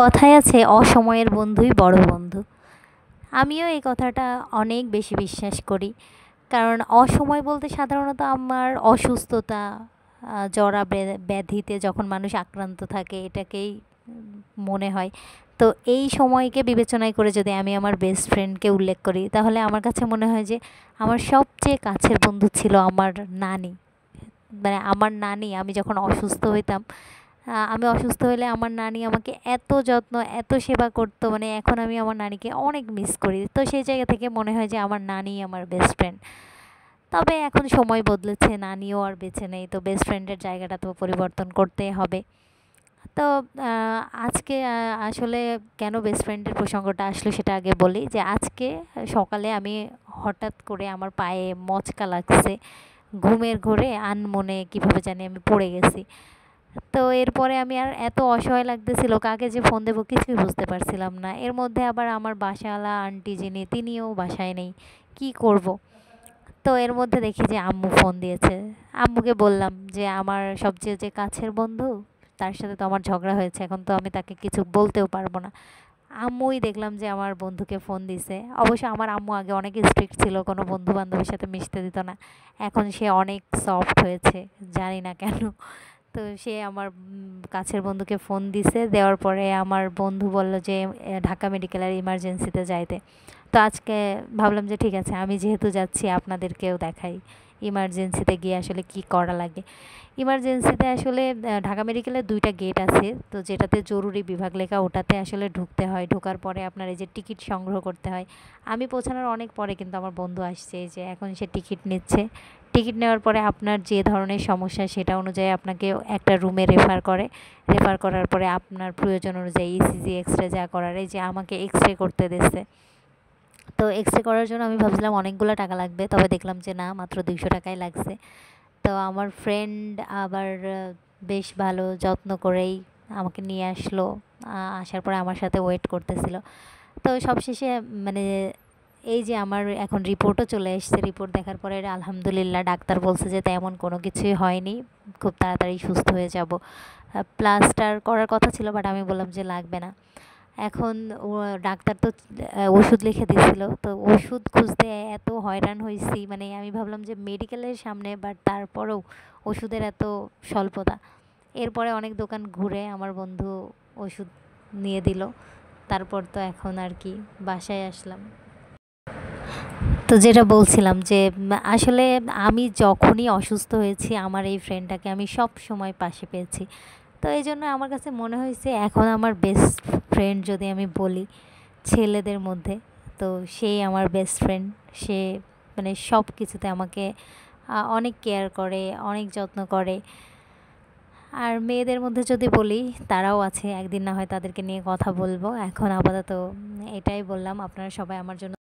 কথায় আছে অসময়ের বন্ধুই বড় বন্ধু। আমিও এই কথাটা অনেক বেশি বিশ্বাস করি। কারণ অসময় বলতে সাধারণত আমার অসুস্থতা, জরা ব্যাধিতে যখন মানুষ আক্রান্ত থাকে এটাকেই মনে হয়। তো এই সময়কে বিবেচনায় করে যদি আমি আমার বেস্ট ফ্রেন্ডকে উল্লেখ করি তাহলে আমার কাছে মনে হয় যে আমার সবচেয়ে কাছের বন্ধু ছিল আমার নানি। মানে আমার নানি, আমি যখন অসুস্থ হইতাম, আমি অসুস্থ হলে আমার নানি আমাকে এত যত্ন, এত সেবা করতো, মানে এখন আমি আমার নানিকে অনেক মিস করি। তো সেই জায়গা থেকে মনে হয় যে আমার নানি আমার বেস্ট ফ্রেন্ড। তবে এখন সময় বদলেছে, নানিও আর বেঁচে নেই, তো বেস্ট ফ্রেন্ডের জায়গাটা তো পরিবর্তন করতেই হবে। তো আজকে আসলে কেন বেস্ট ফ্রেন্ডের প্রসঙ্গটা আসলো সেটা আগে বলি, যে আজকে সকালে আমি হঠাৎ করে আমার পায়ে মচকা লাগছে, ঘুমের ঘোরে আনমনে কীভাবে জানি আমি পড়ে গেছি। তো এরপরে আমি আর এত অসহায় লাগতেছিল, কাকে যে ফোন দেবো কিছুই বুঝতে পারছিলাম না। এর মধ্যে আবার আমার বাসাওয়ালা আন্টি যিনি, তিনিও বাসায় নেই, কি করব। তো এর মধ্যে দেখি যে আম্মু ফোন দিয়েছে। আম্মুকে বললাম যে আমার সবচেয়ে যে কাছের বন্ধু, তার সাথে তো আমার ঝগড়া হয়েছে, এখন তো আমি তাকে কিছু বলতেও পারবো না। আম্মুই দেখলাম যে আমার বন্ধুকে ফোন দিছে। অবশ্য আমার আম্মু আগে অনেক স্ট্রিক্ট ছিল, কোনো বন্ধু বান্ধবের সাথে মিশতে দিত না। এখন সে অনেক সফট হয়েছে, জানি না কেন। তো সে আমার কাছের বন্ধুকে ফোন দিছে, দেওয়ার পরে আমার বন্ধু বলল যে ঢাকা মেডিকেলের ইমার্জেন্সিতে যাইতে। তো আজকে ভাবলাম যে ঠিক আছে, আমি যেহেতু যাচ্ছি আপনাদেরকেও দেখাই ইমার্জেন্সিতে গিয়ে আসলে কি করা লাগে। ইমার্জেন্সিতে আসলে ঢাকা মেডিকেলের 2টা গেট আছে, তো যেটাতে জরুরি বিভাগ লেখা ওটাতে আসলে ঢুকতে হয়। ঢোকার পরে আপনার এই যে টিকিট সংগ্রহ করতে হয়। আমি পৌঁছানোর অনেক পরে কিন্তু আমার বন্ধু আসছে, এই যে এখন সে টিকিট নিচ্ছে। টিকিট নেওয়ার পরে আপনার যে ধরনের সমস্যা সেটা অনুযায়ী আপনাকে একটা রুমে রেফার করে। রেফার করার পরে আপনার প্রয়োজন অনুযায়ী ইসিজি, এক্স-রে যা করার, এই যে আমাকে এক্স-রে করতে দিচ্ছে। তো এক্স-রে করার জন্য আমি ভাবছিলাম অনেকগুলো টাকা লাগবে, তবে দেখলাম যে না, মাত্র 200 টাকাই লাগছে। তো আমার ফ্রেন্ড আবার বেশ ভালো যত্ন করেই আমাকে নিয়ে আসলো। আসার পরে আমার সাথে ওয়েট করতেছিল। তো সবশেষে মানে এই যে আমার এখন রিপোর্টও চলে এসেছে। রিপোর্ট দেখার পরে আলহামদুলিল্লাহ ডাক্তার বলছে যে তেমন কোনো কিছুই হয়নি, খুব তাড়াতাড়ি সুস্থ হয়ে যাব। প্লাস্টার করার কথা ছিল, বাট আমি বললাম যে লাগবে না। এখন ডাক্তার তো ওষুধ লিখে দিয়েছিল, তো ওষুধ খুঁজতে এত হয়রান হয়েছি, মানে আমি ভাবলাম যে মেডিকেলের সামনে, বাট তারপরেও ওষুধের এত স্বল্পতা। এরপরে অনেক দোকান ঘুরে আমার বন্ধু ওষুধ নিয়ে দিল। তারপর তো এখন আর কি বাসায় আসলাম। তো যেটা বলছিলাম যে আসলে আমি যখনই অসুস্থ হয়েছি আমার এই ফ্রেন্ডটাকে আমি সব সময় পাশে পেয়েছি। তো এই জন্য আমার কাছে মনে হয়েছে এখন আমার বেস্ট ফ্রেন্ড যদি আমি বলি ছেলেদের মধ্যে, তো সেই আমার বেস্ট ফ্রেন্ড। সে মানে সব কিছুতে আমাকে অনেক কেয়ার করে, অনেক যত্ন করে। আর মেয়েদের মধ্যে যদি বলি, তারাও আছে, একদিন না হয় তাদেরকে নিয়ে কথা বলবো। এখন আপাতত এটাই বললাম। আপনারা সবাই আমার জন্য